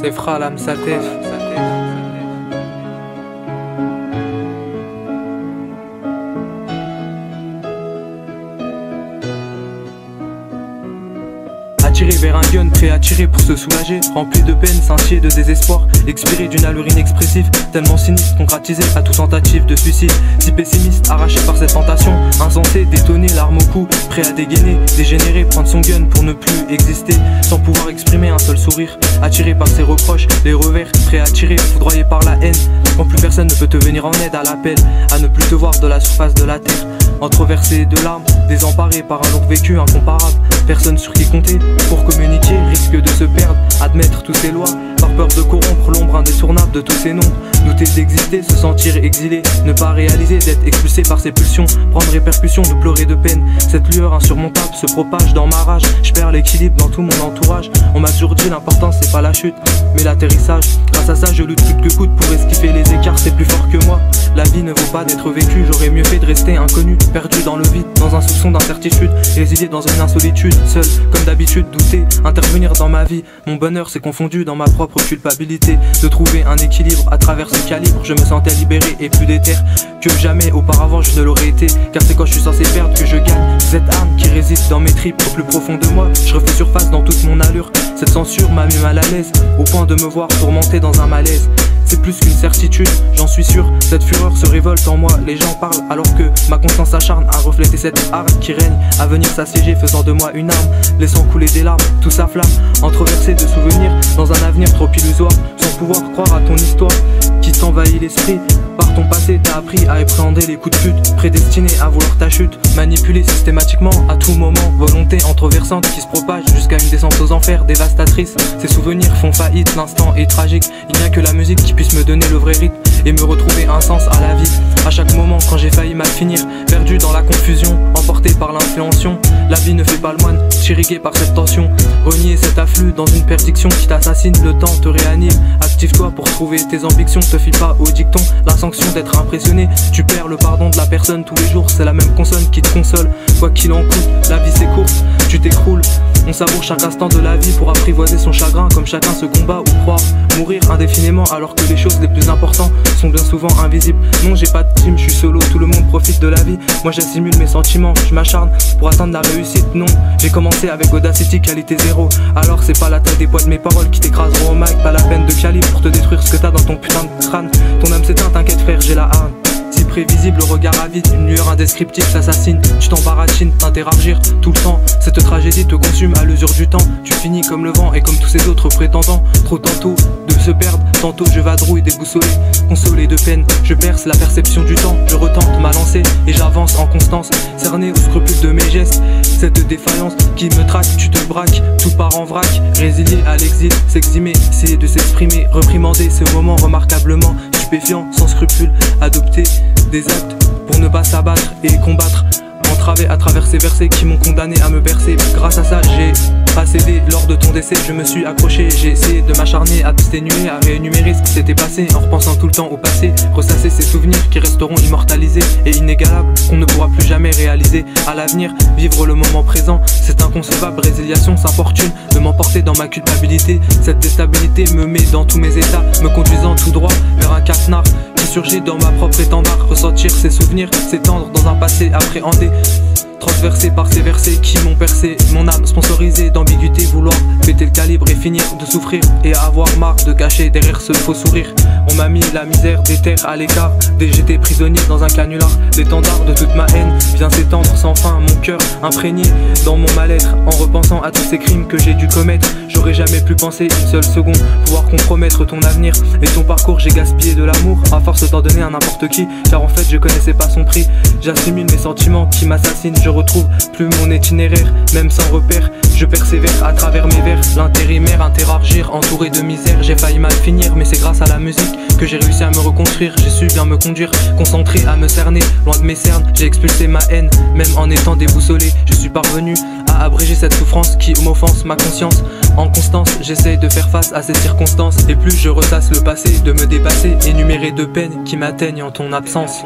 c'est Fralam Satef. Attiré vers un gun, prêt à tirer pour se soulager, rempli de peine, scintier de désespoir, expiré d'une allure inexpressive, tellement sinistre, concrétisé à toute tentative de suicide. Si pessimiste, arraché par cette tentation, insensé, détonné, l'arme au cou, prêt à dégainer, dégénérer, prendre son gun pour ne plus exister, sans pouvoir exprimer un seul sourire, attiré par ses reproches, les revers, prêt à tirer, foudroyé par la haine, quand plus personne ne peut te venir en aide à l'appel, à ne plus te voir de la surface de la terre. Entreversé de larmes, désemparé par un lourd vécu incomparable, personne sur qui compter pour communiquer risque de se perdre, admettre toutes ces lois, par peur de corrompre l'ombre indétournable de tous ces noms, douter d'exister, se sentir exilé, ne pas réaliser d'être expulsé par ses pulsions, prendre répercussion de pleurer de peine, cette lueur insurmontable se propage dans ma rage, je perds l'équilibre dans tout mon entourage, on m'a toujours dit l'important c'est pas la chute, mais l'atterrissage, grâce à ça je lutte coûte que coûte pour esquiver les écarts, c'est plus fort que moi, la vie ne vaut pas d'être vécue, j'aurais mieux fait de rester inconnu, perdu dans le vide, dans un soupçon d'incertitude, résilié dans une insolitude, seul comme d'habitude, douter, intervenir dans ma vie, mon bonheur s'est confondu dans ma propre culpabilité, de trouver un équilibre à travers ce calibre, je me sentais libéré et plus déter que jamais auparavant je ne l'aurais été, car c'est quand je suis censé perdre que je gagne, cette arme qui réside dans mes tripes au plus profond de moi, je refais surface dans toute mon allure, cette censure m'a mis mal à l'aise, au point de me voir tourmenté dans un malaise. C'est plus qu'une certitude, j'en suis sûr, cette fureur se révolte en moi, les gens parlent alors que ma conscience s'acharne à refléter cette arme qui règne, à venir s'assiéger faisant de moi une arme, laissant couler des larmes, tout s'afflamme, entreversé de souvenirs, dans un avenir trop illusoire, sans pouvoir croire à ton histoire, qui t'envahit l'esprit, par ton passé t'as appris à appréhender les coups de pute, prédestiné à vouloir ta chute, manipulé systématiquement à tout moment, volonté entreversante qui se propage jusqu'à une descente aux enfers dévastatrice, ces souvenirs font faillite, l'instant est tragique, il n'y a que la musique qui puisse me donner le vrai rythme et me retrouver un sens à la vie. À chaque moment quand j'ai failli mal finir, perdu dans la confusion, emporté par l'influention, la vie ne fait pas le moine, chirigué par cette tension, renier cet afflux dans une perdiction qui t'assassine, le temps te réanime, active-toi pour trouver tes ambitions, te fie pas au dicton, la sanction d'être impressionné, tu perds le pardon de la personne tous les jours, c'est la même consonne qui te console, quoi qu'il en coûte, la vie c'est courte, tu t'écroules, on savoure chaque instant de la vie pour apprivoiser son chagrin, comme chacun se combat ou croire mourir indéfiniment alors que les choses les plus importantes sont bien souvent invisibles. Non, j'ai pas de team, je suis solo, tout le monde profite de la vie, moi j'assimile mes sentiments, je m'acharne pour atteindre la réussite. Non, j'ai commencé avec Audacity qualité 0, alors c'est pas la taille des poids de mes paroles qui t'écraseront au mic, pas la peine de calibre pour te détruire ce que t'as dans ton putain de crâne, ton âme s'éteint, t'inquiète frère, j'ai la haine. Si prévisible, le regard avide, une lueur indescriptible s'assassine, tu t'embarrassines, t'interagir tout le temps, cette tragédie te consume à l'usure du temps, tu finis comme le vent et comme tous ces autres prétendants, trop tantôt de se perdre, tantôt je vadrouille déboussolé, consolé de peine, je perce la perception du temps, je retente ma lancée et j'avance en constance, cerné aux scrupules de mes gestes, cette défaillance qui me traque, tu te braques, tout part en vrac, résilié à l'exil, s'eximer, essayer de s'exprimer, reprimander ce moment remarquablement stupéfiant, sans scrupule, adopter des actes pour ne pas s'abattre et combattre, entravé à travers ces versets qui m'ont condamné à me bercer. Grâce à ça j'ai pas cédé lors de ton décès, je me suis accroché, j'ai essayé de m'acharner à t'exténuer, à réénumérer ce qui s'était passé en repensant tout le temps au passé, ressasser ces souvenirs qui resteront immortalisés et inégalables, qu'on ne pourra plus jamais réaliser à l'avenir, vivre le moment présent, c'est inconcevable, résiliation s'importune de m'emporter dans ma culpabilité, cette déstabilité me met dans tous mes états, me conduisant tout droit vers un caquenard qui surgit dans ma propre étendard, ressentir ces souvenirs, s'étendre dans un passé appréhendé, transversé par ces versets qui m'ont percé mon âme, sponsorisée d'ambiguïté, vouloir péter le calibre et finir de souffrir et avoir marre de cacher derrière ce faux sourire. On m'a mis la misère des terres à l'écart, dès que j'étais prisonnier dans un canular, l'étendard de toute ma haine vient s'étendre sans fin, mon cœur imprégné dans mon mal-être, en repensant à tous ces crimes que j'ai dû commettre, j'aurais jamais pu penser une seule seconde pouvoir compromettre ton avenir et ton parcours, j'ai gaspillé de l'amour à force de t'en donner à n'importe qui, car en fait je connaissais pas son prix, j'assimile mes sentiments qui m'assassinent, je retrouve plus mon itinéraire, même sans repère, je persévère à travers mes vers, l'intérimaire, interagir, entouré de misère, j'ai failli mal finir, mais c'est grâce à la musique que j'ai réussi à me reconstruire, j'ai su bien me conduire, concentré à me cerner, loin de mes cernes, j'ai expulsé ma haine, même en étant déboussolé, je suis parvenu à abréger cette souffrance qui m'offense ma conscience, en constance, j'essaye de faire face à ces circonstances, et plus je ressasse le passé, de me dépasser, énumérer de peines qui m'atteignent en ton absence.